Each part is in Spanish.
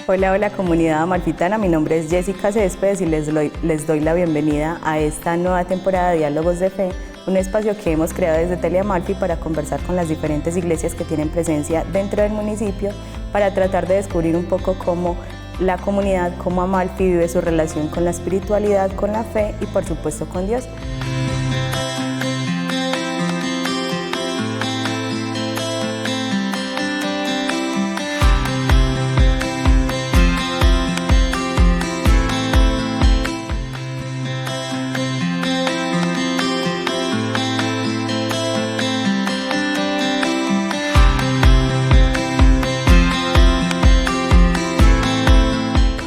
Hola, hola comunidad amalfitana, mi nombre es Jessica Céspedes y les doy la bienvenida a esta nueva temporada de Diálogos de Fe, un espacio que hemos creado desde Teleamalfi para conversar con las diferentes iglesias que tienen presencia dentro del municipio para tratar de descubrir un poco cómo la comunidad, cómo Amalfi vive su relación con la espiritualidad, con la fe y por supuesto con Dios.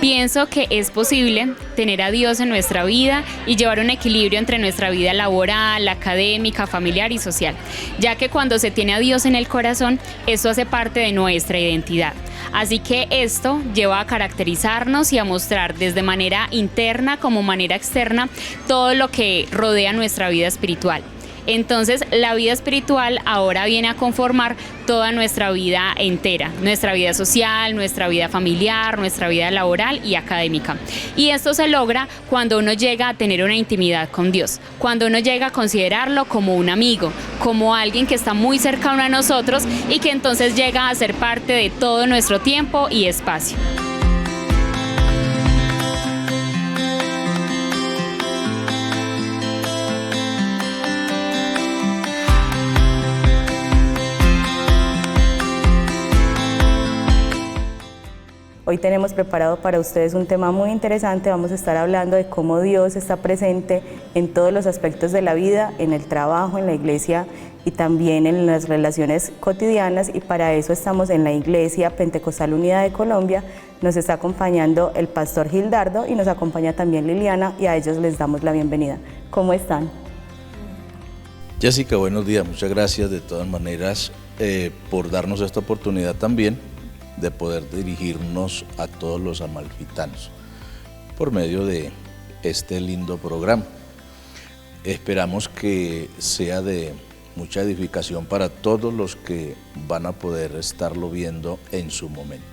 Pienso que es posible tener a Dios en nuestra vida y llevar un equilibrio entre nuestra vida laboral, académica, familiar y social, ya que cuando se tiene a Dios en el corazón, eso hace parte de nuestra identidad. Así que esto lleva a caracterizarnos y a mostrar desde manera interna como manera externa todo lo que rodea nuestra vida espiritual. Entonces, la vida espiritual ahora viene a conformar toda nuestra vida entera, nuestra vida social, nuestra vida familiar, nuestra vida laboral y académica. Y esto se logra cuando uno llega a tener una intimidad con Dios, cuando uno llega a considerarlo como un amigo, como alguien que está muy cercano a nosotros y que entonces llega a ser parte de todo nuestro tiempo y espacio. Hoy tenemos preparado para ustedes un tema muy interesante. Vamos a estar hablando de cómo Dios está presente en todos los aspectos de la vida, en el trabajo, en la iglesia y también en las relaciones cotidianas, y para eso estamos en la Iglesia Pentecostal Unida de Colombia. Nos está acompañando el pastor Gildardo y nos acompaña también Liliana, y a ellos les damos la bienvenida. ¿Cómo están? Jessica, buenos días, muchas gracias de todas maneras por darnos esta oportunidad también de poder dirigirnos a todos los amalfitanos por medio de este lindo programa. Esperamos que sea de mucha edificación para todos los que van a poder estarlo viendo en su momento.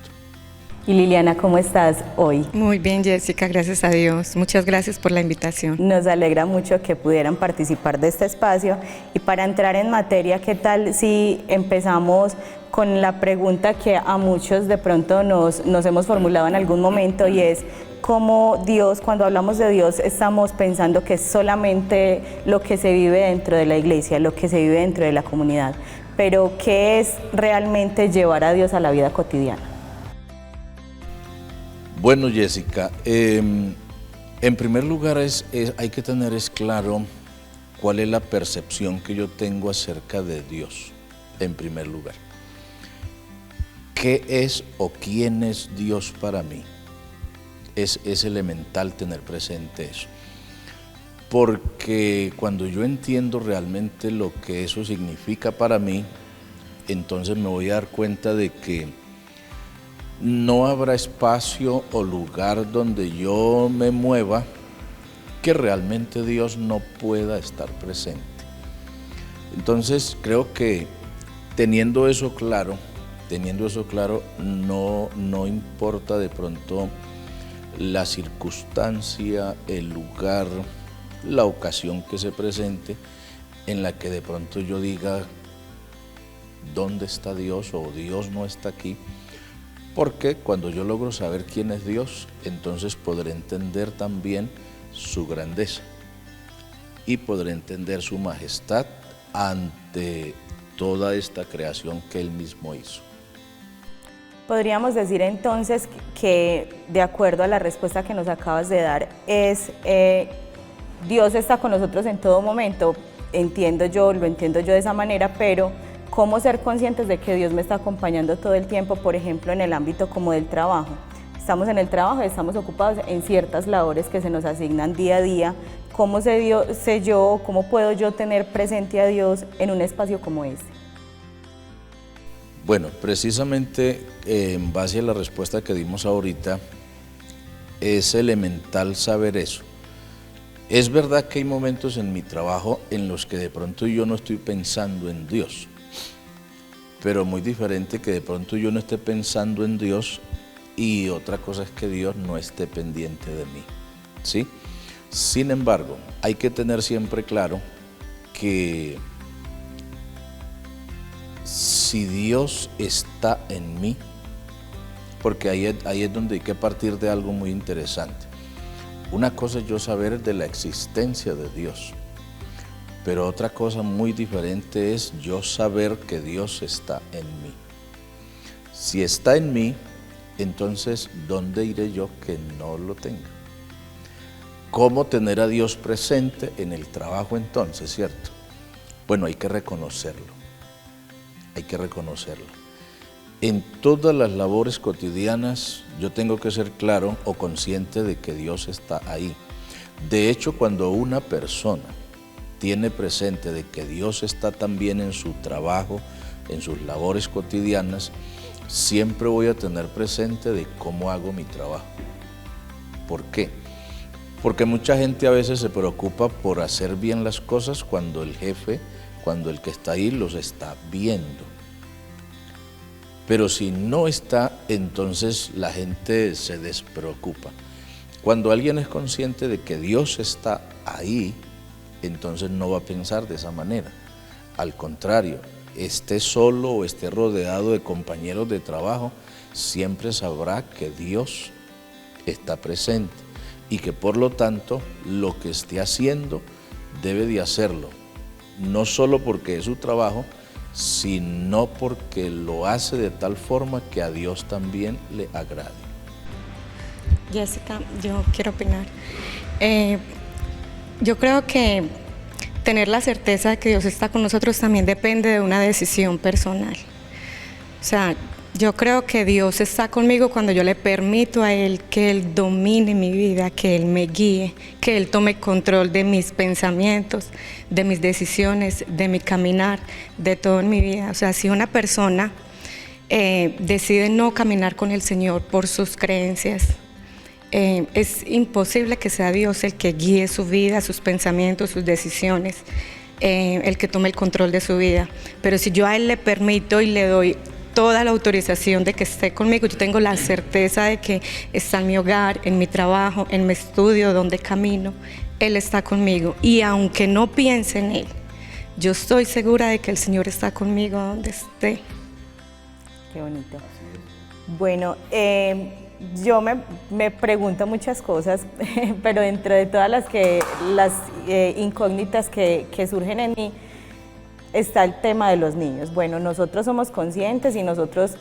Y Liliana, ¿cómo estás hoy? Muy bien, Jessica, gracias a Dios. Muchas gracias por la invitación. Nos alegra mucho que pudieran participar de este espacio. Y para entrar en materia, ¿qué tal si empezamos con la pregunta que a muchos de pronto nos hemos formulado en algún momento, y es cómo Dios, cuando hablamos de Dios, estamos pensando que es solamente lo que se vive dentro de la iglesia, lo que se vive dentro de la comunidad, pero ¿qué es realmente llevar a Dios a la vida cotidiana? Bueno, Jessica, en primer lugar hay que tener claro cuál es la percepción que yo tengo acerca de Dios, en primer lugar. ¿Qué es o quién es Dios para mí? Es elemental tener presente eso, porque cuando yo entiendo realmente lo que eso significa para mí, entonces me voy a dar cuenta de que no habrá espacio o lugar donde yo me mueva que realmente Dios no pueda estar presente. Entonces creo que teniendo eso claro, no importa de pronto la circunstancia, el lugar, la ocasión que se presente, en la que de pronto yo diga, ¿dónde está Dios? O Dios no está aquí. Porque cuando yo logro saber quién es Dios, entonces podré entender también su grandeza y podré entender su majestad ante toda esta creación que Él mismo hizo. Podríamos decir entonces que, de acuerdo a la respuesta que nos acabas de dar, Dios está con nosotros en todo momento. Lo entiendo yo de esa manera, pero ¿cómo ser conscientes de que Dios me está acompañando todo el tiempo, por ejemplo, en el ámbito como del trabajo? Estamos en el trabajo, estamos ocupados en ciertas labores que se nos asignan día a día. ¿Cómo cómo puedo yo tener presente a Dios en un espacio como este? Bueno, precisamente en base a la respuesta que dimos ahorita, es elemental saber eso. Es verdad que hay momentos en mi trabajo en los que de pronto yo no estoy pensando en Dios, pero muy diferente que de pronto yo no esté pensando en Dios y otra cosa es que Dios no esté pendiente de mí, ¿sí? Sin embargo, hay que tener siempre claro que si Dios está en mí, porque ahí es donde hay que partir de algo muy interesante. Una cosa es yo saber de la existencia de Dios, pero otra cosa muy diferente es yo saber que Dios está en mí. Si está en mí, entonces, ¿dónde iré yo que no lo tenga? ¿Cómo tener a Dios presente en el trabajo entonces, cierto? Bueno, hay que reconocerlo, hay que reconocerlo. En todas las labores cotidianas yo tengo que ser claro o consciente de que Dios está ahí. De hecho, cuando una persona tiene presente de que Dios está también en su trabajo, en sus labores cotidianas, siempre voy a tener presente de cómo hago mi trabajo. ¿Por qué? Porque mucha gente a veces se preocupa por hacer bien las cosas cuando el jefe, cuando el que está ahí los está viendo. Pero si no está, entonces la gente se despreocupa. Cuando alguien es consciente de que Dios está ahí, entonces no va a pensar de esa manera. Al contrario, esté solo o esté rodeado de compañeros de trabajo, siempre sabrá que Dios está presente y que por lo tanto lo que esté haciendo debe de hacerlo, no solo porque es su trabajo, sino porque lo hace de tal forma que a Dios también le agrade. Jessica, yo quiero opinar. Yo creo que tener la certeza de que Dios está con nosotros también depende de una decisión personal. O sea, yo creo que Dios está conmigo cuando yo le permito a Él que Él domine mi vida, que Él me guíe, que Él tome control de mis pensamientos, de mis decisiones, de mi caminar, de todo en mi vida. O sea, si una persona decide no caminar con el Señor por sus creencias, es imposible que sea Dios el que guíe su vida, sus pensamientos, sus decisiones, el que tome el control de su vida. Pero si yo a Él le permito y le doy toda la autorización de que esté conmigo, yo tengo la certeza de que está en mi hogar, en mi trabajo, en mi estudio, donde camino, Él está conmigo. Y aunque no piense en Él, yo estoy segura de que el Señor está conmigo donde esté. Qué bonito. Bueno, yo me pregunto muchas cosas, pero dentro de todas las incógnitas que surgen en mí, está el tema de los niños. Bueno, nosotros somos conscientes y nosotros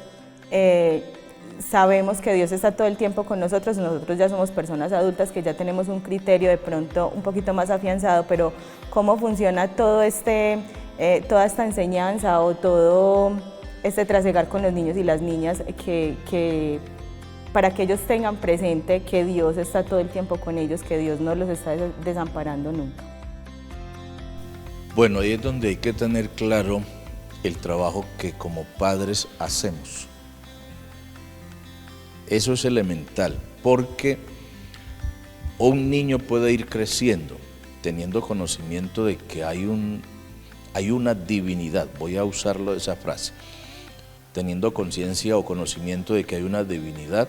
sabemos que Dios está todo el tiempo con nosotros ya somos personas adultas que ya tenemos un criterio de pronto un poquito más afianzado, pero ¿cómo funciona toda esta enseñanza o todo este trasegar con los niños y las niñas para que ellos tengan presente que Dios está todo el tiempo con ellos, que Dios no los está desamparando nunca? Bueno, ahí es donde hay que tener claro el trabajo que como padres hacemos. Eso es elemental, porque un niño puede ir creciendo teniendo conocimiento de que hay una divinidad, voy a usarlo de esa frase, teniendo conciencia o conocimiento de que hay una divinidad,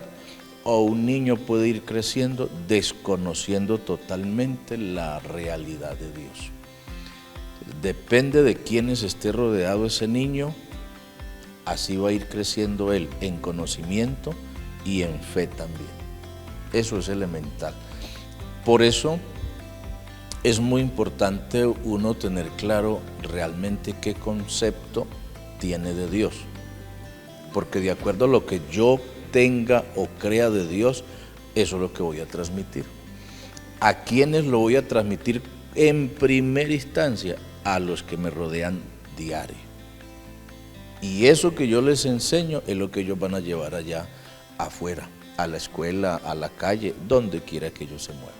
o un niño puede ir creciendo desconociendo totalmente la realidad de Dios. Depende de quiénes esté rodeado ese niño, así va a ir creciendo él en conocimiento y en fe también. Eso es elemental. Por eso es muy importante uno tener claro realmente qué concepto tiene de Dios. Porque de acuerdo a lo que yo tenga o crea de Dios, eso es lo que voy a transmitir. ¿A quiénes lo voy a transmitir en primera instancia? A los que me rodean diario. Y eso que yo les enseño es lo que ellos van a llevar allá afuera, a la escuela, a la calle, donde quiera que ellos se muevan.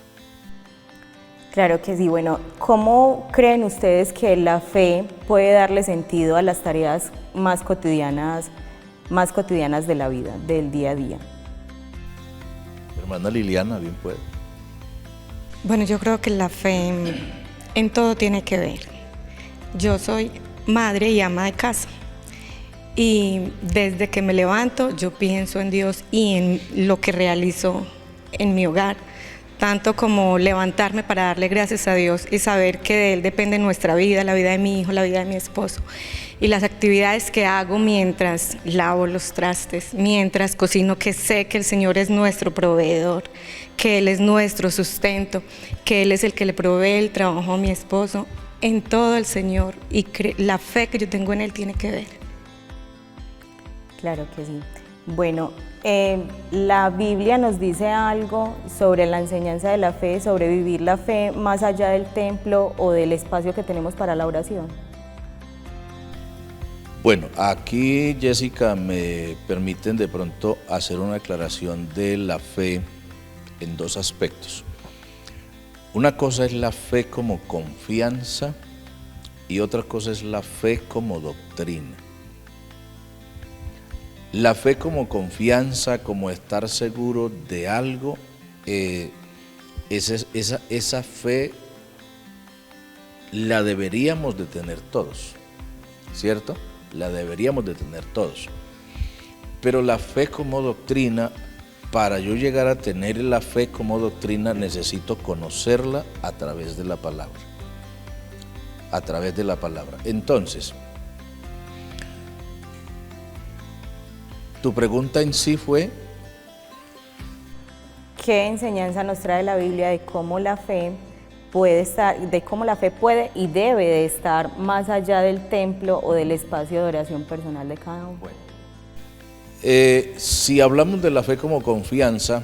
Claro que sí. Bueno, ¿cómo creen ustedes que la fe puede darle sentido a las tareas más cotidianas de la vida, del día a día? Hermana Liliana, bien puede. Bueno, yo creo que la fe en todo tiene que ver. Yo soy madre y ama de casa Y desde que me levanto, yo pienso en Dios y en lo que realizo en mi hogar, tanto como levantarme para darle gracias a Dios y saber que de Él depende nuestra vida, la vida de mi hijo, la vida de mi esposo, y las actividades que hago mientras lavo los trastes, mientras cocino, que sé que el Señor es nuestro proveedor, que Él es nuestro sustento, que Él es el que le provee el trabajo a mi esposo. En todo el Señor, y la fe que yo tengo en Él tiene que ver. Claro que sí. Bueno, la Biblia nos dice algo sobre la enseñanza de la fe, sobre vivir la fe más allá del templo o del espacio que tenemos para la oración. Bueno, aquí, Jessica, me permiten de pronto hacer una aclaración de la fe en dos aspectos. Una cosa es la fe como confianza y otra cosa es la fe como doctrina. La fe como confianza, como estar seguro de algo, esa fe la deberíamos de tener todos, ¿cierto? La deberíamos de tener todos. Pero la fe como doctrina, para yo llegar a tener la fe como doctrina, necesito conocerla a través de la palabra. A través de la palabra. Entonces, tu pregunta en sí fue... ¿Qué enseñanza nos trae la Biblia de cómo la fe puede estar, de cómo la fe puede y debe de estar más allá del templo o del espacio de oración personal de cada uno? Bueno, si hablamos de la fe como confianza,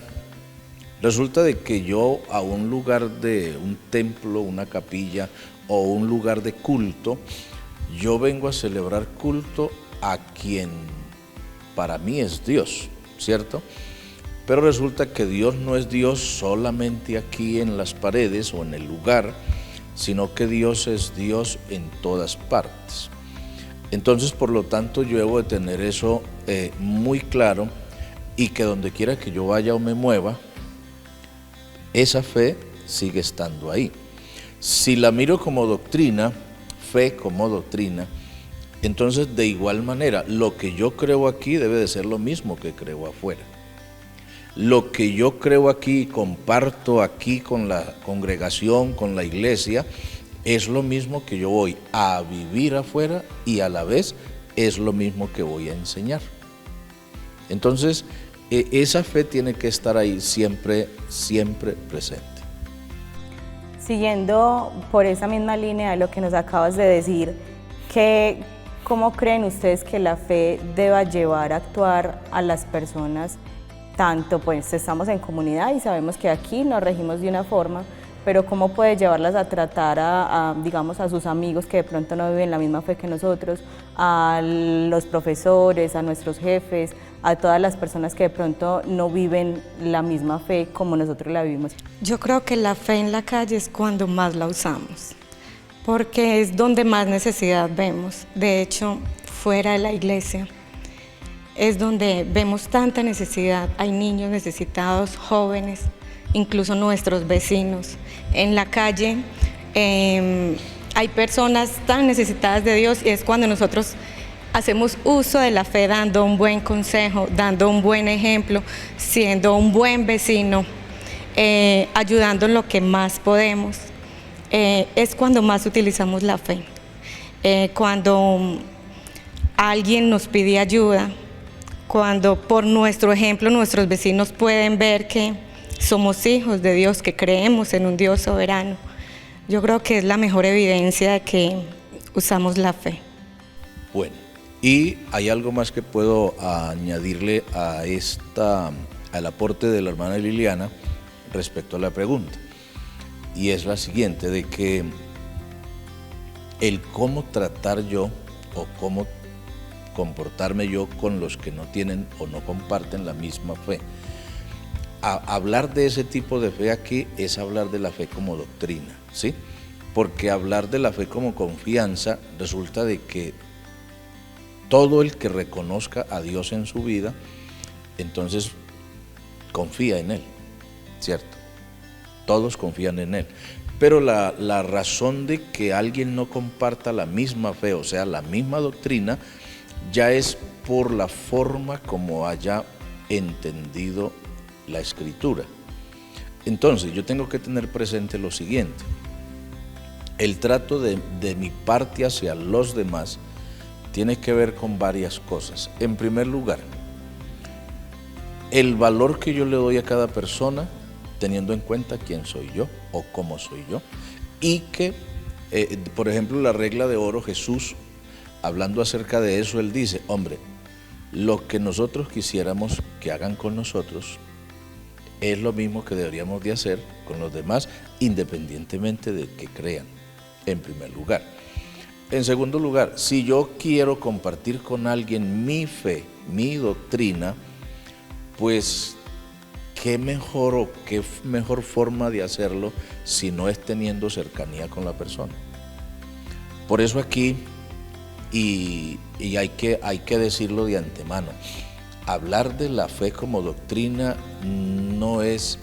resulta de que yo a un lugar de un templo, una capilla o un lugar de culto, yo vengo a celebrar culto a quien para mí es Dios, ¿cierto? Pero resulta que Dios no es Dios solamente aquí en las paredes o en el lugar, sino que Dios es Dios en todas partes. Entonces, por lo tanto, yo debo de tener eso muy claro, y que donde quiera que yo vaya o me mueva, esa fe sigue estando ahí. Si la miro como doctrina, fe como doctrina, entonces de igual manera, lo que yo creo aquí debe de ser lo mismo que creo afuera. Lo que yo creo aquí y comparto aquí con la congregación, con la iglesia, es lo mismo que yo voy a vivir afuera, y a la vez es lo mismo que voy a enseñar. Entonces, esa fe tiene que estar ahí siempre, siempre presente. Siguiendo por esa misma línea de lo que nos acabas de decir, ¿cómo creen ustedes que la fe deba llevar a actuar a las personas? Tanto pues estamos en comunidad y sabemos que aquí nos regimos de una forma, pero ¿cómo puede llevarlas a tratar digamos, a sus amigos que de pronto no viven la misma fe que nosotros, a los profesores, a nuestros jefes, a todas las personas que de pronto no viven la misma fe como nosotros la vivimos? Yo creo que la fe en la calle es cuando más la usamos, porque es donde más necesidad vemos. De hecho, fuera de la iglesia es donde vemos tanta necesidad. Hay niños necesitados, jóvenes, incluso nuestros vecinos. En la calle hay personas tan necesitadas de Dios, y es cuando nosotros hacemos uso de la fe, dando un buen consejo, dando un buen ejemplo, siendo un buen vecino, ayudando en lo que más podemos. Es cuando más utilizamos la fe. Cuando alguien nos pide ayuda, cuando por nuestro ejemplo nuestros vecinos pueden ver que somos hijos de Dios, que creemos en un Dios soberano. Yo creo que es la mejor evidencia de que usamos la fe. Bueno, y hay algo más que puedo añadirle al aporte de la hermana Liliana respecto a la pregunta, y es la siguiente, de que el cómo tratar yo o cómo comportarme yo con los que no tienen o no comparten la misma fe. Hablar de ese tipo de fe aquí es hablar de la fe como doctrina, ¿sí? Porque hablar de la fe como confianza resulta de que todo el que reconozca a Dios en su vida, entonces confía en Él, ¿cierto? Todos confían en Él. Pero la razón de que alguien no comparta la misma fe, o sea, la misma doctrina, ya es por la forma como haya entendido la Escritura. Entonces, yo tengo que tener presente lo siguiente: el trato de mi parte hacia los demás tiene que ver con varias cosas. En primer lugar, el valor que yo le doy a cada persona, teniendo en cuenta quién soy yo o cómo soy yo, y que, por ejemplo, la regla de oro, Jesús, hablando acerca de eso, él dice, hombre, lo que nosotros quisiéramos que hagan con nosotros es lo mismo que deberíamos de hacer con los demás, independientemente de que crean, en primer lugar. En segundo lugar, si yo quiero compartir con alguien mi fe, mi doctrina, pues qué mejor o qué mejor forma de hacerlo si no es teniendo cercanía con la persona. Por eso aquí, y hay que decirlo de antemano, hablar de la fe como doctrina no es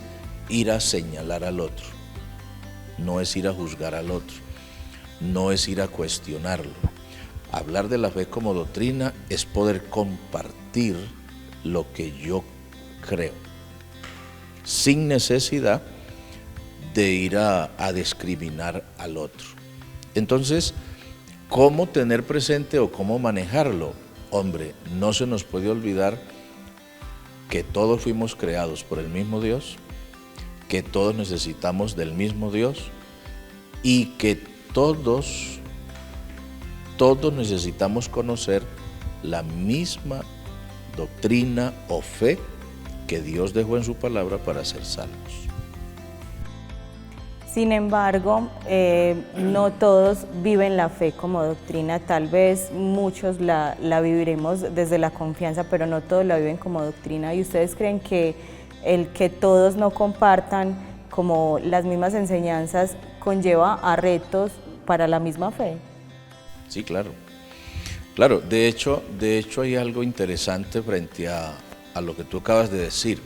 ir a señalar al otro, no es ir a juzgar al otro, no es ir a cuestionarlo. Hablar de la fe como doctrina es poder compartir lo que yo creo, sin necesidad de ir a discriminar al otro. Entonces, ¿cómo tener presente o cómo manejarlo? Hombre, no se nos puede olvidar que todos fuimos creados por el mismo Dios, que todos necesitamos del mismo Dios y que todos necesitamos conocer la misma doctrina o fe que Dios dejó en su palabra para ser salvos. Sin embargo, no todos viven la fe como doctrina, tal vez muchos la viviremos desde la confianza, pero no todos la viven como doctrina. ¿Y ustedes creen que el que todos no compartan como las mismas enseñanzas conlleva a retos para la misma fe? Sí, claro. Claro, de hecho hay algo interesante frente a lo que tú acabas de decir.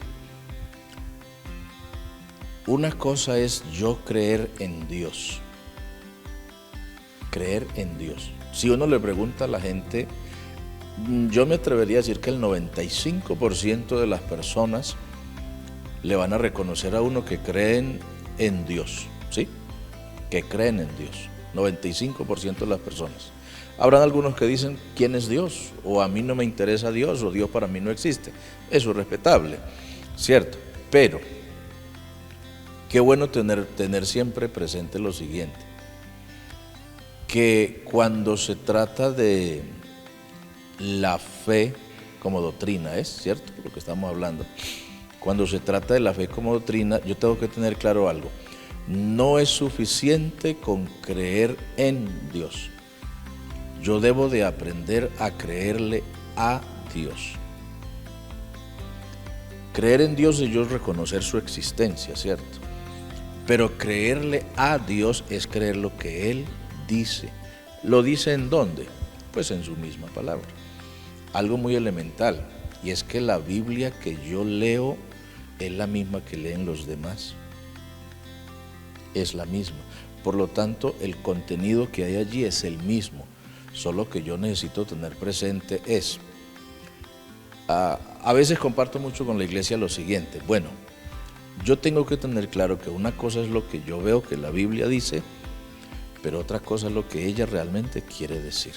Una cosa es yo creer en Dios. Creer en Dios. Si uno le pregunta a la gente, yo me atrevería a decir que el 95% de las personas le van a reconocer a uno que creen en Dios, ¿sí? Que creen en Dios. 95% de las personas. Habrán algunos que dicen, ¿quién es Dios? O a mí no me interesa Dios, o Dios para mí no existe. Eso es respetable, ¿cierto? Pero qué bueno tener siempre presente lo siguiente, que cuando se trata de la fe como doctrina, ¿es cierto lo que estamos hablando? Cuando se trata de la fe como doctrina, yo tengo que tener claro algo. No es suficiente con creer en Dios. Yo debo de aprender a creerle a Dios. Creer en Dios es yo reconocer su existencia, ¿cierto? Pero creerle a Dios es creer lo que Él dice. ¿Lo dice en dónde? Pues en su misma palabra. Algo muy elemental, y es que la Biblia que yo leo es la misma que leen los demás. Es la misma. Por lo tanto, el contenido que hay allí es el mismo. Solo que yo necesito tener presente es, a veces comparto mucho con la iglesia lo siguiente, bueno, yo tengo que tener claro que una cosa es lo que yo veo que la Biblia dice, pero otra cosa es lo que ella realmente quiere decir.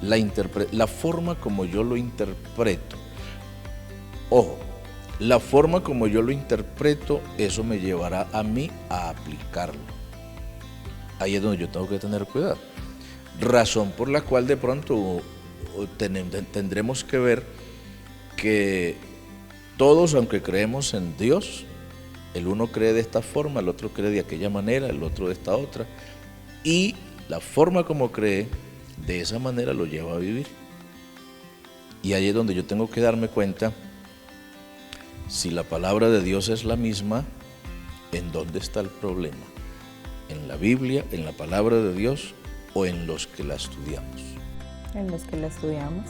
La forma como yo lo interpreto, ojo, la forma como yo lo interpreto, eso me llevará a mí a aplicarlo. Ahí es donde yo tengo que tener cuidado. Razón por la cual de pronto tendremos que ver que todos, aunque creemos en Dios, el uno cree de esta forma, el otro cree de aquella manera, el otro de esta otra, y la forma como cree, de esa manera lo lleva a vivir. Y ahí es donde yo tengo que darme cuenta si la palabra de Dios es la misma, ¿en dónde está el problema? ¿En la Biblia, en la palabra de Dios o en los que la estudiamos? En los que la estudiamos.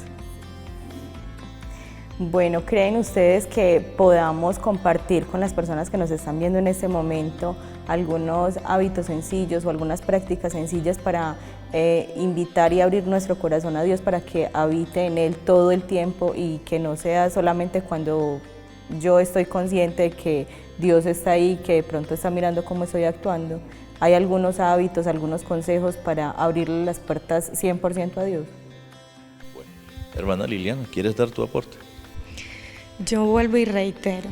Bueno, ¿creen ustedes que podamos compartir con las personas que nos están viendo en este momento algunos hábitos sencillos o algunas prácticas sencillas para invitar y abrir nuestro corazón a Dios para que habite en Él todo el tiempo y que no sea solamente cuando yo estoy consciente de que Dios está ahí, que de pronto está mirando cómo estoy actuando? ¿Hay algunos hábitos, algunos consejos para abrirle las puertas 100% a Dios? Bueno, hermana Liliana, ¿quieres dar tu aporte? Yo vuelvo y reitero,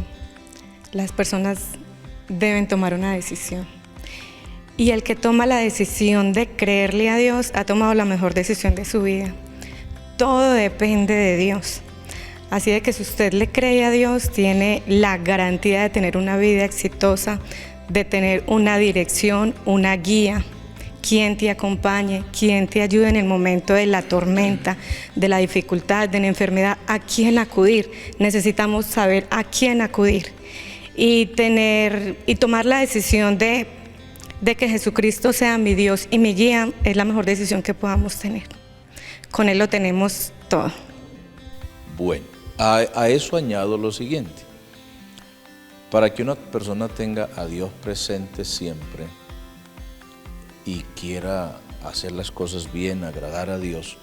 las personas deben tomar una decisión. Y el que toma la decisión de creerle a Dios ha tomado la mejor decisión de su vida. Todo depende de Dios. Así de que si usted le cree a Dios, tiene la garantía de tener una vida exitosa, de tener una dirección, una guía, quien te acompañe, quien te ayude en el momento de la tormenta, de la dificultad, de la enfermedad, a quién acudir. Necesitamos saber a quién acudir y tomar la decisión de que Jesucristo sea mi Dios y mi guía es la mejor decisión que podamos tener. Con Él lo tenemos todo. Bueno, a eso añado lo siguiente. Para que una persona tenga a Dios presente siempre y quiera hacer las cosas bien, agradar a Dios,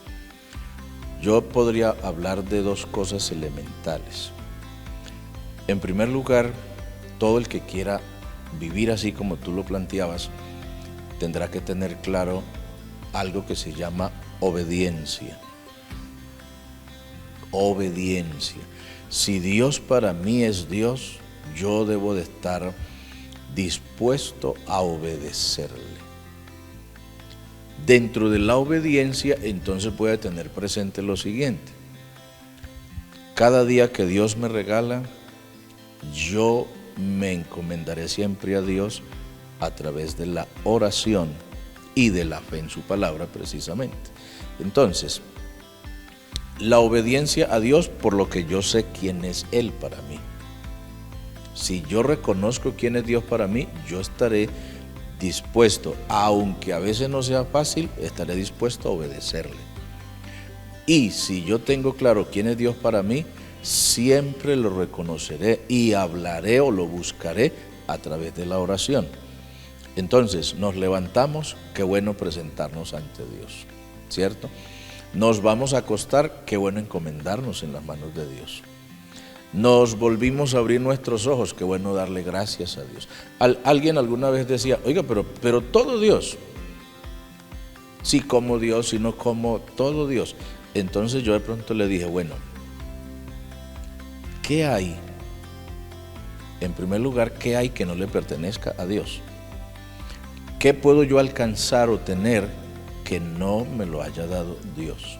yo podría hablar de dos cosas elementales. En primer lugar, todo el que quiera vivir así como tú lo planteabas, tendrá que tener claro algo que se llama obediencia. Obediencia. Si Dios para mí es Dios, yo debo de estar dispuesto a obedecerle. Dentro de la obediencia, entonces voy a tener presente lo siguiente. Cada día que Dios me regala, yo me encomendaré siempre a Dios a través de la oración y de la fe en su palabra precisamente. Entonces, la obediencia a Dios por lo que yo sé quién es Él para mí. Si yo reconozco quién es Dios para mí, yo estaré dispuesto, aunque a veces no sea fácil, estaré dispuesto a obedecerle. Y si yo tengo claro quién es Dios para mí, siempre lo reconoceré y hablaré o lo buscaré a través de la oración. Entonces, nos levantamos, qué bueno presentarnos ante Dios, ¿cierto? Nos vamos a acostar, qué bueno encomendarnos en las manos de Dios. Nos volvimos a abrir nuestros ojos, qué bueno darle gracias a Dios. Alguien alguna vez decía, oiga, pero todo Dios. Sí, como Dios, sino como todo Dios. Entonces yo de pronto le dije, bueno, ¿qué hay? En primer lugar, ¿qué hay que no le pertenezca a Dios? ¿Qué puedo yo alcanzar o tener que no me lo haya dado Dios?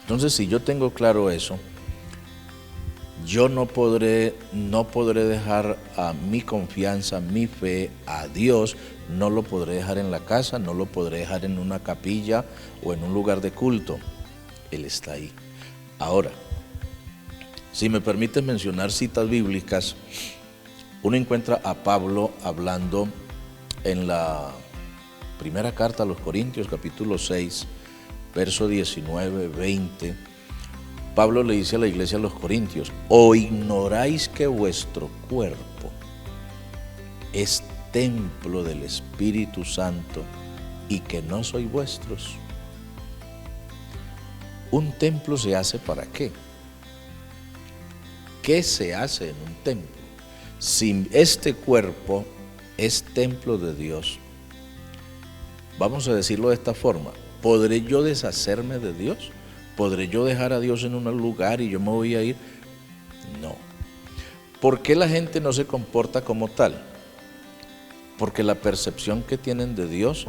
Entonces, si yo tengo claro eso, yo no podré dejar a mi confianza, mi fe a Dios, no lo podré dejar en la casa, no lo podré dejar en una capilla o en un lugar de culto. Él está ahí. Ahora, si me permites mencionar citas bíblicas, uno encuentra a Pablo hablando en la primera carta a los Corintios, capítulo 6, verso 19, 20. Pablo le dice a la iglesia de los Corintios, ¿o ignoráis que vuestro cuerpo es templo del Espíritu Santo y que no sois vuestros? ¿Un templo se hace para qué? ¿Qué se hace en un templo? Si este cuerpo es templo de Dios, vamos a decirlo de esta forma, ¿podré yo deshacerme de Dios? ¿Podré yo dejar a Dios en un lugar y yo me voy a ir? No. ¿Por qué la gente no se comporta como tal? Porque la percepción que tienen de Dios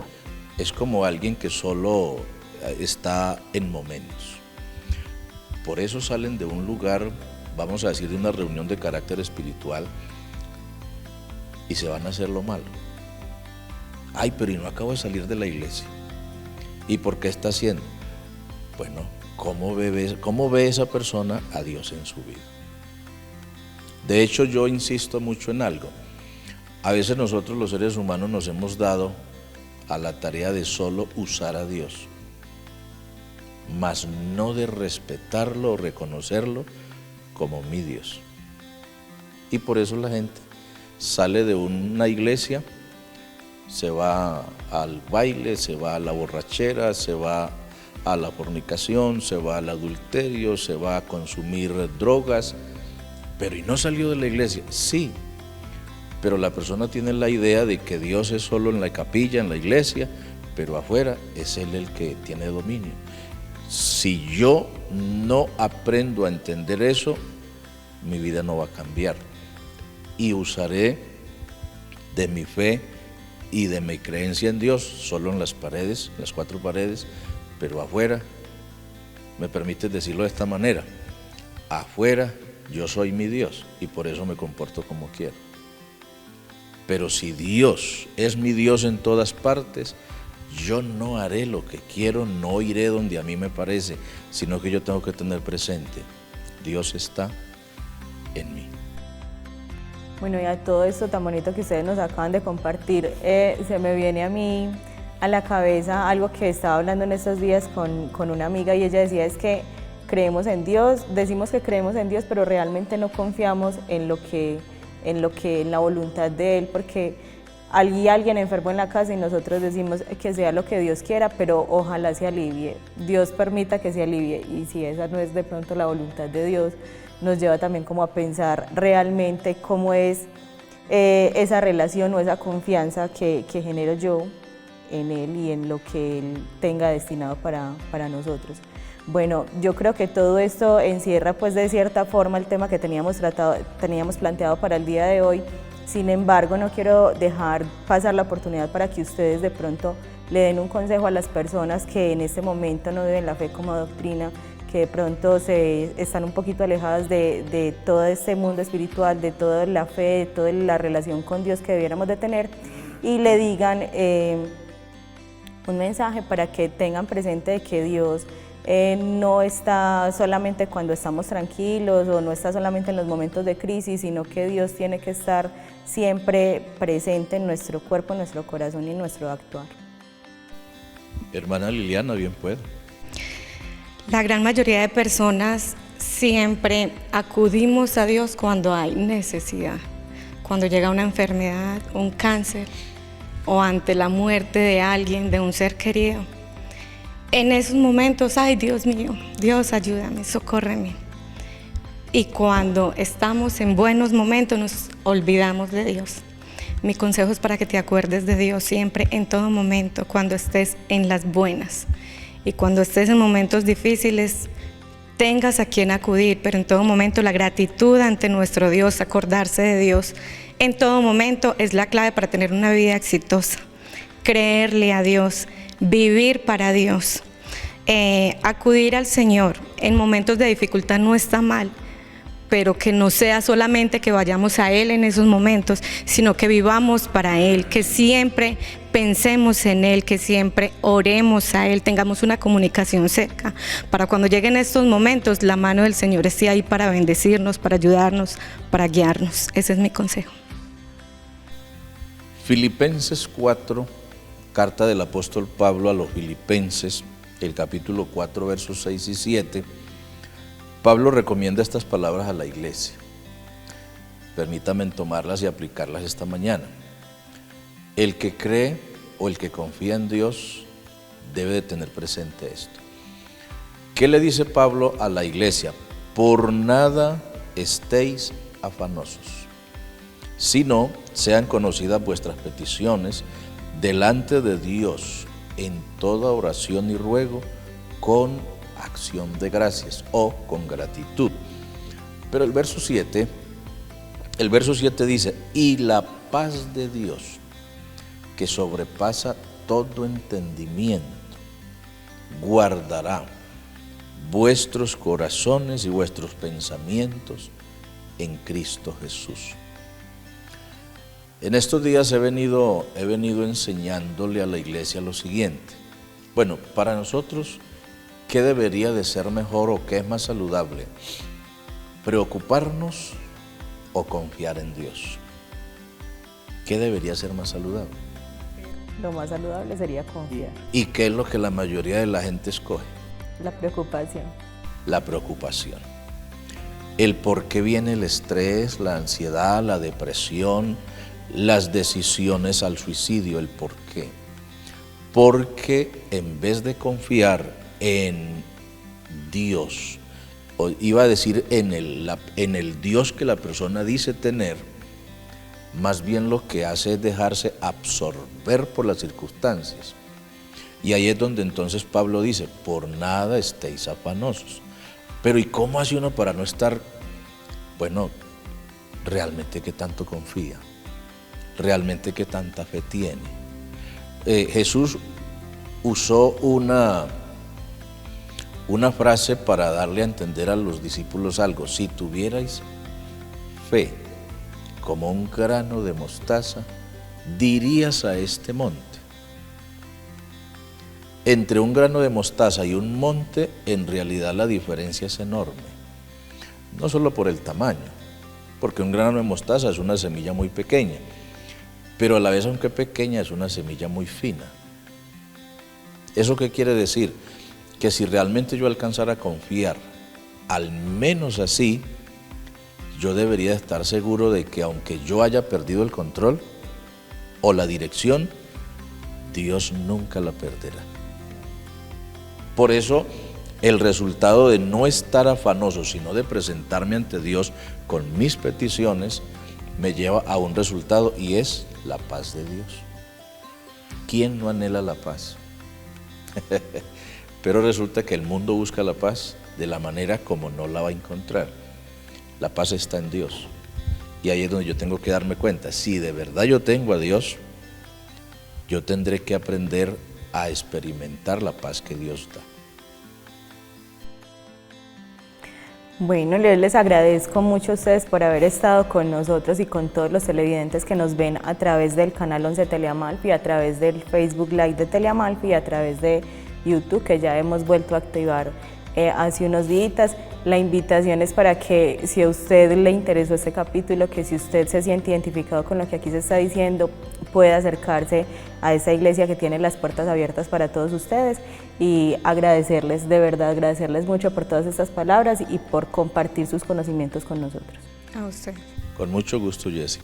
es como alguien que solo está en momentos. Por eso salen de un lugar, vamos a decir, de una reunión de carácter espiritual y se van a hacer lo malo. Ay, pero no acabo de salir de la iglesia. ¿Y por qué está haciendo? Bueno, ¿cómo ve esa persona a Dios en su vida? De hecho, yo insisto mucho en algo. A veces nosotros los seres humanos nos hemos dado a la tarea de solo usar a Dios. mas no de respetarlo o reconocerlo como mi Dios. Y por eso la gente sale de una iglesia, se va al baile, se va a la borrachera, se va a la fornicación, se va al adulterio, se va a consumir drogas, pero ¿y no salió de la iglesia? Sí, pero la persona tiene la idea de que Dios es solo en la capilla, en la iglesia, pero afuera es Él el que tiene dominio. Si yo no aprendo a entender eso, mi vida no va a cambiar y usaré de mi fe y de mi creencia en Dios solo en las paredes, las cuatro paredes, pero afuera, me permites decirlo de esta manera, afuera yo soy mi Dios y por eso me comporto como quiero. Pero si Dios es mi Dios en todas partes, yo no haré lo que quiero, no iré donde a mí me parece, sino que yo tengo que tener presente, Dios está en mí. Bueno, y a todo esto tan bonito que ustedes nos acaban de compartir, se me viene a mí a la cabeza algo que estaba hablando en estos días con una amiga y ella decía es que creemos en Dios, decimos que creemos en Dios, pero realmente no confiamos en la voluntad de Él, porque hay alguien enfermo en la casa y nosotros decimos que sea lo que Dios quiera, pero ojalá se alivie, Dios permita que se alivie, y si esa no es de pronto la voluntad de Dios, nos lleva también como a pensar realmente cómo es esa relación o esa confianza que genero yo en Él y en lo que Él tenga destinado para nosotros. Bueno, yo creo que todo esto encierra pues de cierta forma el tema que teníamos planteado para el día de hoy. Sin embargo, no quiero dejar pasar la oportunidad para que ustedes de pronto le den un consejo a las personas que en este momento no viven la fe como doctrina, que de pronto están un poquito alejadas de todo este mundo espiritual, de toda la fe, de toda la relación con Dios que debiéramos de tener, y le digan un mensaje para que tengan presente de que Dios no está solamente cuando estamos tranquilos o no está solamente en los momentos de crisis, sino que Dios tiene que estar siempre presente en nuestro cuerpo, en nuestro corazón y en nuestro actuar. Hermana Liliana, bien puede. La gran mayoría de personas siempre acudimos a Dios cuando hay necesidad, cuando llega una enfermedad, un cáncer o ante la muerte de alguien, de un ser querido. En esos momentos, ay Dios mío, Dios ayúdame, socórreme. Y cuando estamos en buenos momentos nos olvidamos de Dios. Mi consejo es para que te acuerdes de Dios siempre, en todo momento, cuando estés en las buenas. Y cuando estés en momentos difíciles, tengas a quien acudir, pero en todo momento la gratitud ante nuestro Dios, acordarse de Dios, en todo momento es la clave para tener una vida exitosa. Creerle a Dios, vivir para Dios, acudir al Señor en momentos de dificultad no está mal, pero que no sea solamente que vayamos a Él en esos momentos, sino que vivamos para Él, que siempre pensemos en Él, que siempre oremos a Él, tengamos una comunicación cerca, para cuando lleguen estos momentos, la mano del Señor esté ahí para bendecirnos, para ayudarnos, para guiarnos. Ese es mi consejo. Filipenses 4, carta del apóstol Pablo a los Filipenses, el capítulo 4, versos 6 y 7, Pablo recomienda estas palabras a la iglesia. Permítanme tomarlas y aplicarlas esta mañana. El que cree o el que confía en Dios debe de tener presente esto. ¿Qué le dice Pablo a la iglesia? Por nada estéis afanosos, sino sean conocidas vuestras peticiones delante de Dios en toda oración y ruego con acción de gracias o con gratitud. Pero el verso 7 dice, y la paz de Dios, que sobrepasa todo entendimiento, guardará vuestros corazones y vuestros pensamientos en Cristo Jesús. En estos días he venido enseñándole a la iglesia lo siguiente. Bueno, para nosotros, ¿qué debería de ser mejor o qué es más saludable? ¿Preocuparnos o confiar en Dios? ¿Qué debería ser más saludable? Lo más saludable sería confiar. ¿Y qué es lo que la mayoría de la gente escoge? La preocupación. La preocupación. El por qué viene el estrés, la ansiedad, la depresión, las decisiones al suicidio, el por qué. Porque en vez de confiar en Dios, o iba a decir en el Dios que la persona dice tener, más bien lo que hace es dejarse absorber por las circunstancias. Y ahí es donde entonces Pablo dice, por nada estéis afanosos. Pero ¿y cómo hace uno para no estar, bueno, realmente qué tanto confía? ¿Realmente qué tanta fe tiene? Jesús usó una frase para darle a entender a los discípulos algo. Si tuvierais fe como un grano de mostaza, dirías a este monte. Entre un grano de mostaza y un monte, en realidad la diferencia es enorme. No solo por el tamaño, porque un grano de mostaza es una semilla muy pequeña, pero a la vez, aunque pequeña, es una semilla muy fina. ¿Eso qué quiere decir? Que si realmente yo alcanzara a confiar, al menos así, yo debería estar seguro de que aunque yo haya perdido el control o la dirección, Dios nunca la perderá. Por eso, el resultado de no estar afanoso, sino de presentarme ante Dios con mis peticiones, me lleva a un resultado y es la paz de Dios. ¿Quién no anhela la paz? Pero resulta que el mundo busca la paz de la manera como no la va a encontrar. La paz está en Dios. Y ahí es donde yo tengo que darme cuenta, si de verdad yo tengo a Dios, yo tendré que aprender a experimentar la paz que Dios da. Bueno, yo les agradezco mucho a ustedes por haber estado con nosotros y con todos los televidentes que nos ven a través del canal 11 Teleamalfi, a través del Facebook Live de Teleamalfi y a través de YouTube, que ya hemos vuelto a activar hace unos días. La invitación es para que, si a usted le interesó este capítulo, que si usted se siente identificado con lo que aquí se está diciendo, pueda acercarse a esta iglesia que tiene las puertas abiertas para todos ustedes, y agradecerles, de verdad, agradecerles mucho por todas estas palabras y por compartir sus conocimientos con nosotros. A usted. Con mucho gusto, Jessy.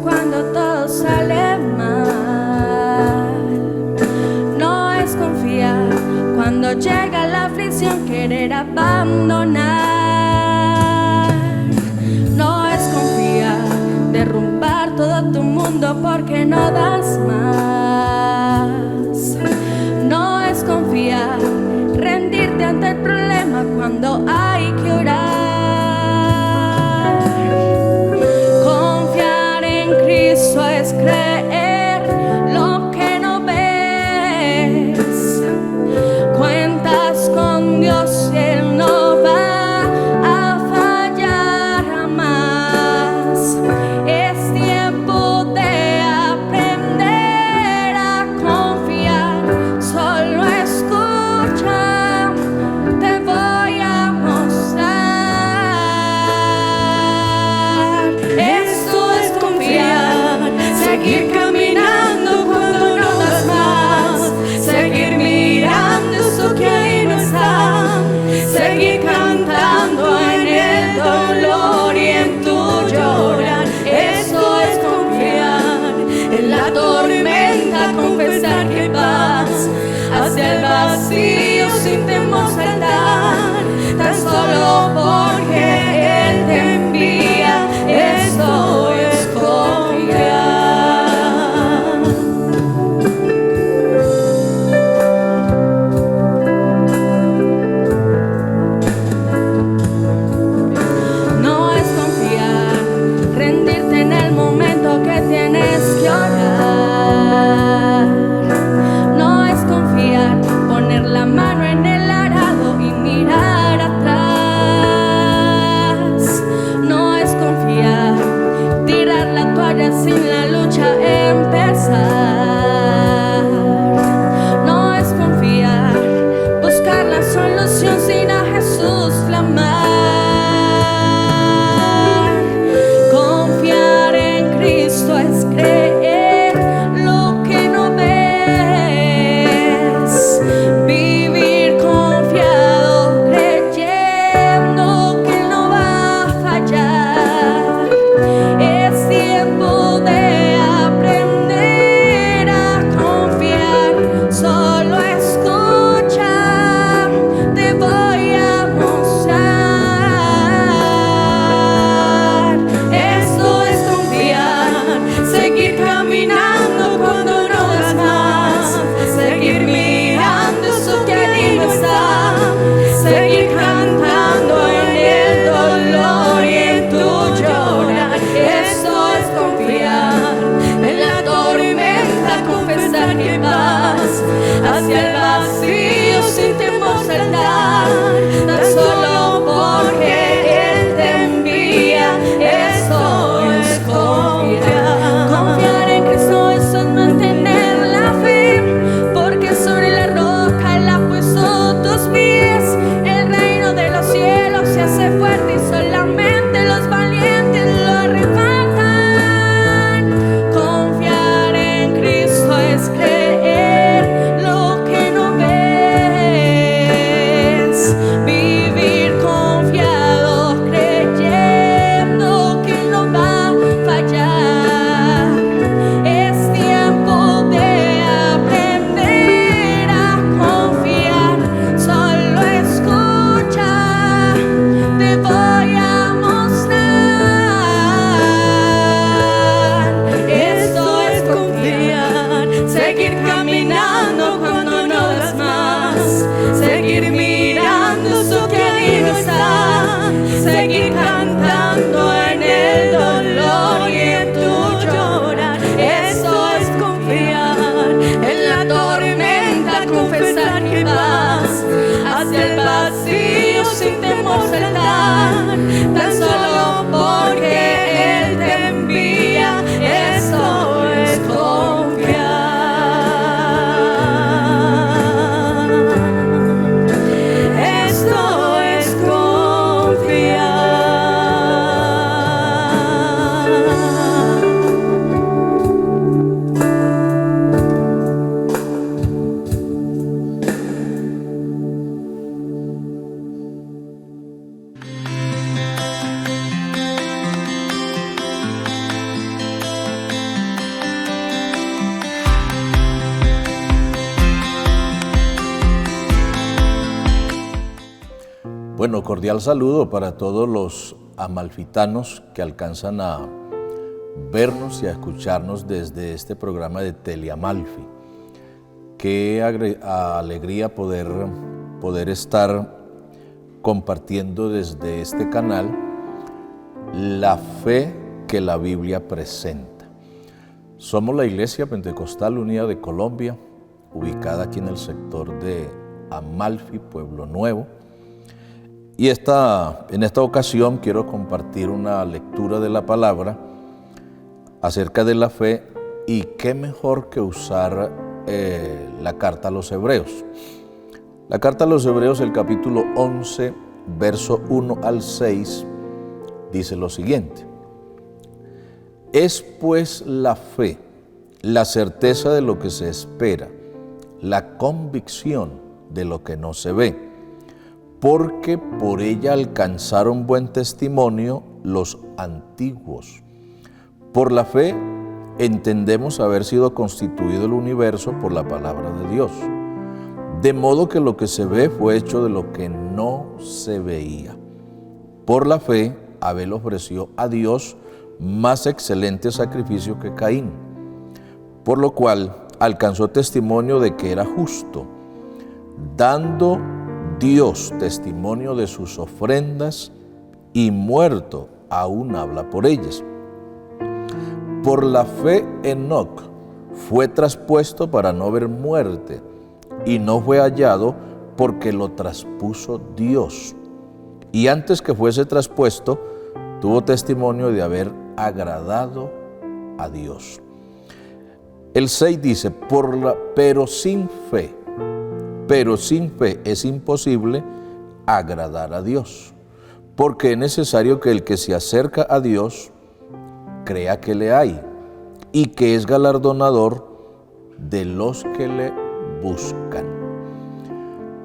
Cuando todo sale mal, no es confiar cuando llega la aflicción, querer abandonar, no es confiar, derrumbar todo tu mundo porque no das más, no es confiar, rendirte ante el problema cuando hay que orar. Cristo es creer lo que no ves. Cuentas con Dios y Él no va a fallar jamás. Es tiempo de aprender a confiar. Solo escucha, te voy a mostrar. Esto es confiar, seguir caminando cuando no das más, seguir mirando eso que ahí no está, seguir cantando en el dolor y en tu llorar. Esto es confiar, en la tormenta confesar que vas hacia el vacío sin temor saltar, tan solo porque Él te envía. Esto es confiar. No es confiar Bueno, cordial saludo para todos los amalfitanos que alcanzan a vernos y a escucharnos desde este programa de Teleamalfi. Qué alegría poder estar compartiendo desde este canal la fe que la Biblia presenta. Somos la Iglesia Pentecostal Unida de Colombia, ubicada aquí en el sector de Amalfi, Pueblo Nuevo. Y en esta ocasión quiero compartir una lectura de la palabra acerca de la fe, y qué mejor que usar la carta a los Hebreos. La carta a los Hebreos, el capítulo 11, verso 1 al 6, dice lo siguiente: Es pues la fe, la certeza de lo que se espera, la convicción de lo que no se ve, porque por ella alcanzaron buen testimonio los antiguos. Por la fe entendemos haber sido constituido el universo por la palabra de Dios, de modo que lo que se ve fue hecho de lo que no se veía. Por la fe Abel ofreció a Dios más excelente sacrificio que Caín, por lo cual alcanzó testimonio de que era justo, dando Dios testimonio de sus ofrendas, y muerto aún habla por ellas. Por la fe Enoc fue traspuesto para no ver muerte, y no fue hallado porque lo traspuso Dios. Y antes que fuese traspuesto, tuvo testimonio de haber agradado a Dios. El 6 dice, pero sin fe es imposible agradar a Dios, porque es necesario que el que se acerca a Dios crea que le hay y que es galardonador de los que le buscan.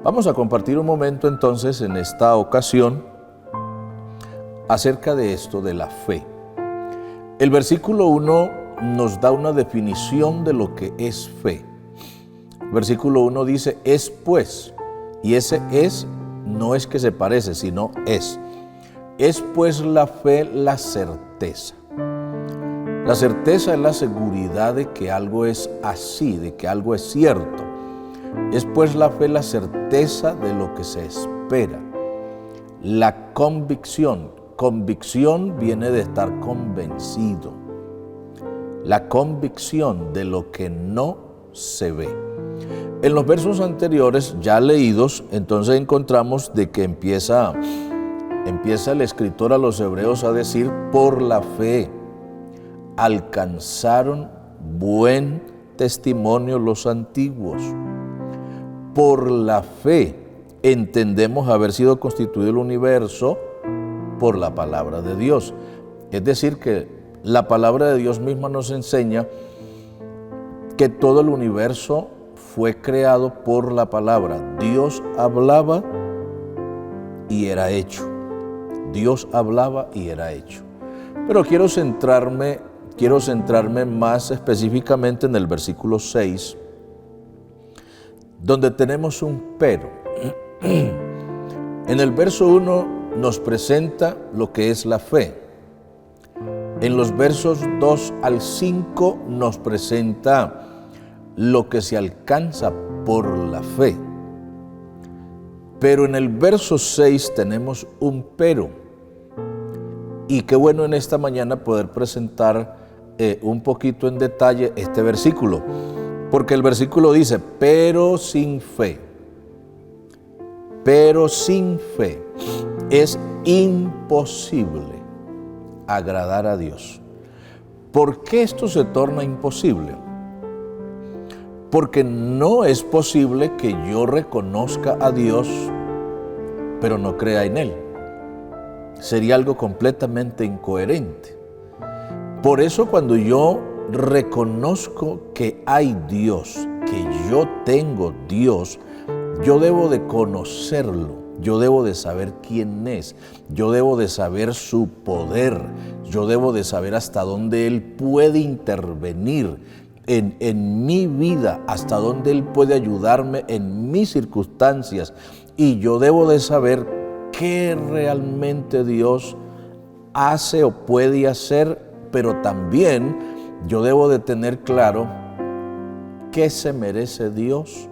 Vamos a compartir un momento entonces en esta ocasión acerca de esto de la fe. El versículo 1 nos da una definición de lo que es fe. Versículo 1 dice, es pues, y ese es no es que se parece, sino es. Es pues la fe la certeza. La certeza es la seguridad de que algo es así, de que algo es cierto. Es pues la fe la certeza de lo que se espera. La convicción viene de estar convencido. La convicción de lo que no se ve. En los versos anteriores ya leídos, entonces encontramos de que empieza el escritor a los Hebreos a decir, por la fe alcanzaron buen testimonio los antiguos. Por la fe entendemos haber sido constituido el universo por la palabra de Dios. Es decir, que la palabra de Dios misma nos enseña que todo el universo fue creado por la palabra. Dios hablaba y era hecho. Dios hablaba y era hecho. Pero quiero centrarme más específicamente en el versículo 6, donde tenemos un pero. En el verso 1 nos presenta lo que es la fe. En los versos 2 al 5 nos presenta lo que se alcanza por la fe. Pero en el verso 6 tenemos un pero. Y qué bueno en esta mañana poder presentar un poquito en detalle este versículo. Porque el versículo dice, pero sin fe es imposible agradar a Dios. ¿Por qué esto se torna imposible? Porque no es posible que yo reconozca a Dios, pero no crea en Él. Sería algo completamente incoherente. Por eso cuando yo reconozco que hay Dios, que yo tengo Dios, yo debo de conocerlo, yo debo de saber quién es, yo debo de saber su poder, yo debo de saber hasta dónde Él puede intervenir en mi vida, hasta dónde Él puede ayudarme en mis circunstancias, y yo debo de saber qué realmente Dios hace o puede hacer, pero también yo debo de tener claro qué se merece Dios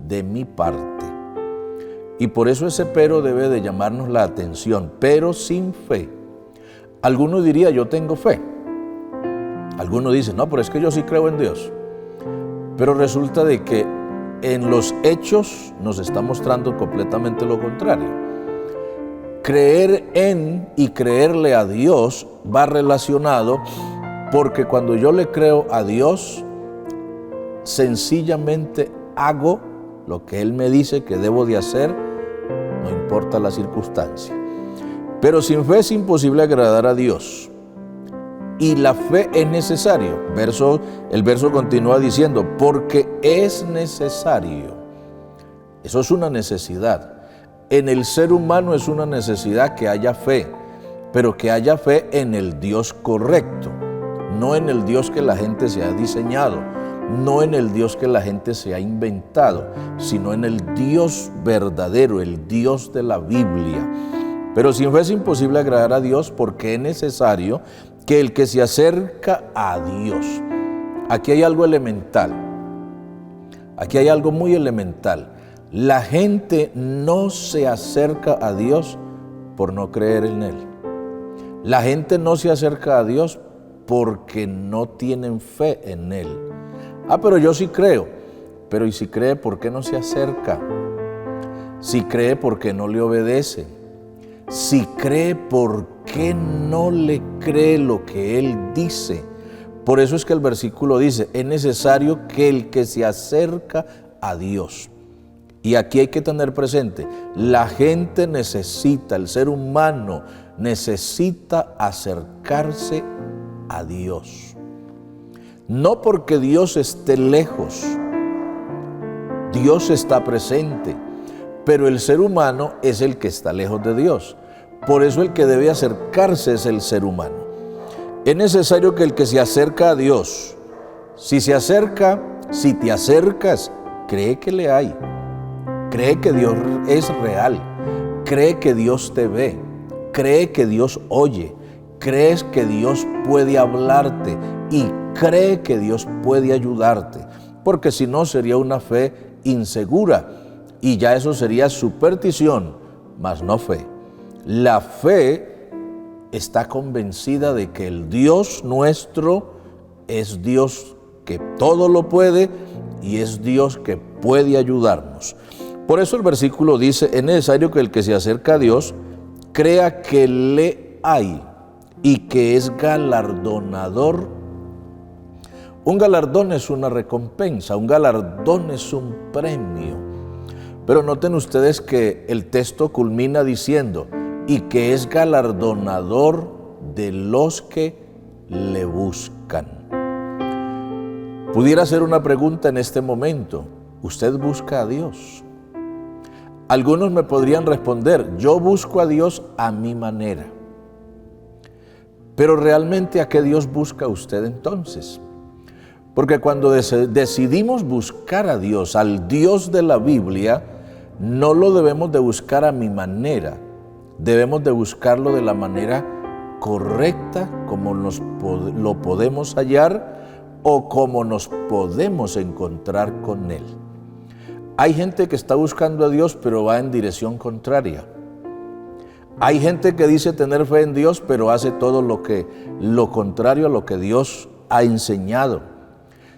de mi parte. Y por eso ese pero debe de llamarnos la atención, pero sin fe. Alguno diría, yo tengo fe. Alguno dice, no, pero es que yo sí creo en Dios. Pero resulta de que en los hechos nos está mostrando completamente lo contrario. Creer en y creerle a Dios va relacionado, porque cuando yo le creo a Dios, sencillamente hago lo que Él me dice que debo de hacer, no importa la circunstancia. Pero sin fe es imposible agradar a Dios. Y la fe es necesario. El verso continúa diciendo, porque es necesario. Eso es una necesidad. En el ser humano es una necesidad que haya fe, pero que haya fe en el Dios correcto, no en el Dios que la gente se ha diseñado, no en el Dios que la gente se ha inventado, sino en el Dios verdadero, el Dios de la Biblia. Pero sin fe es imposible agradar a Dios, porque es necesario que el que se acerca a Dios. Aquí hay algo elemental. Aquí hay algo muy elemental. La gente no se acerca a Dios por no creer en Él. La gente no se acerca a Dios porque no tienen fe en Él. Pero yo sí creo. Pero ¿y si cree, por qué no se acerca? Si cree, ¿por qué no le obedece? Si cree, ¿por qué no le cree lo que Él dice? Por eso es que el versículo dice, es necesario que el que se acerca a Dios. Y aquí hay que tener presente, la gente necesita, el ser humano necesita acercarse a Dios. No porque Dios esté lejos, Dios está presente, pero el ser humano es el que está lejos de Dios. Por eso el que debe acercarse es el ser humano. Es necesario que el que se acerca a Dios, si te acercas, cree que le hay. Cree que Dios es real, cree que Dios te ve, cree que Dios oye, crees que Dios puede hablarte y cree que Dios puede ayudarte, porque si no sería una fe insegura y ya eso sería superstición, mas no fe. La fe está convencida de que el Dios nuestro es Dios que todo lo puede y es Dios que puede ayudarnos. Por eso el versículo dice, es necesario que el que se acerca a Dios crea que le hay y que es galardonador. Un galardón es una recompensa, un galardón es un premio. Pero noten ustedes que el texto culmina diciendo, y que es galardonador de los que le buscan. Pudiera hacer una pregunta en este momento, ¿usted busca a Dios? Algunos me podrían responder, yo busco a Dios a mi manera. Pero realmente, ¿a qué Dios busca usted entonces? Porque cuando decidimos buscar a Dios, al Dios de la Biblia, no lo debemos de buscar a mi manera, debemos de buscarlo de la manera correcta, como lo podemos hallar o como nos podemos encontrar con Él. Hay gente que está buscando a Dios, pero va en dirección contraria. Hay gente que dice tener fe en Dios, pero hace todo lo contrario a lo que Dios ha enseñado.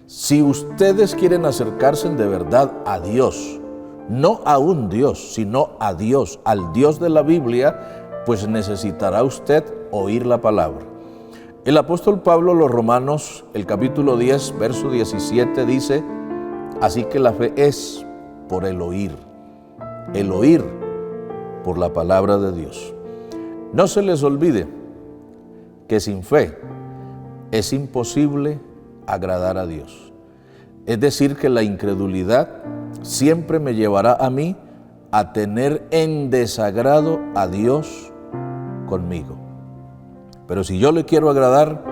Si ustedes quieren acercarse de verdad a Dios, no a un Dios, sino a Dios, al Dios de la Biblia, pues necesitará usted oír la palabra. El apóstol Pablo a los Romanos, el capítulo 10, verso 17, dice, así que la fe es por el oír por la palabra de Dios. No se les olvide que sin fe es imposible agradar a Dios. Es decir, que la incredulidad siempre me llevará a mí a tener en desagrado a Dios conmigo. Pero si yo le quiero agradar,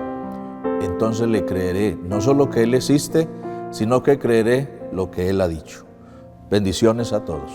entonces le creeré, no solo que Él existe, sino que creeré lo que Él ha dicho. Bendiciones a todos.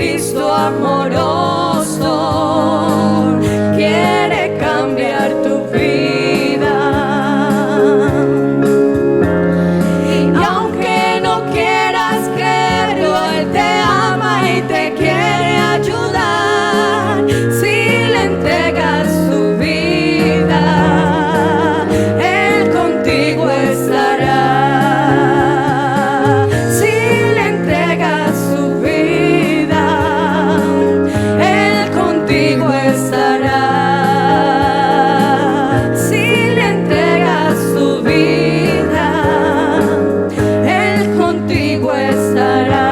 Cristo amoroso quiere cambiar tu vida. Y aunque no quieras creerlo, Él te ama y te quiere ayudar. Si le entregas tu vida, Él contigo estará. Si le entregas tu vida, Él contigo estará. Si le entregas tu vida, Él contigo estará.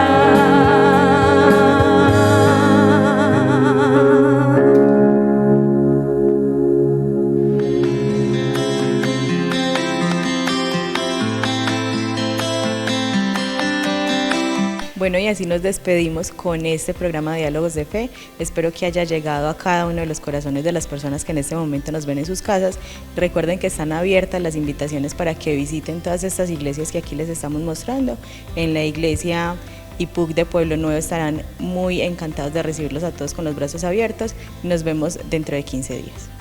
Bueno, y así nos despedimos con este programa de Diálogos de Fe. Espero que haya llegado a cada uno de los corazones de las personas que en este momento nos ven en sus casas. Recuerden que están abiertas las invitaciones para que visiten todas estas iglesias que aquí les estamos mostrando. En la iglesia IPUC de Pueblo Nuevo estarán muy encantados de recibirlos a todos con los brazos abiertos. Nos vemos dentro de 15 días.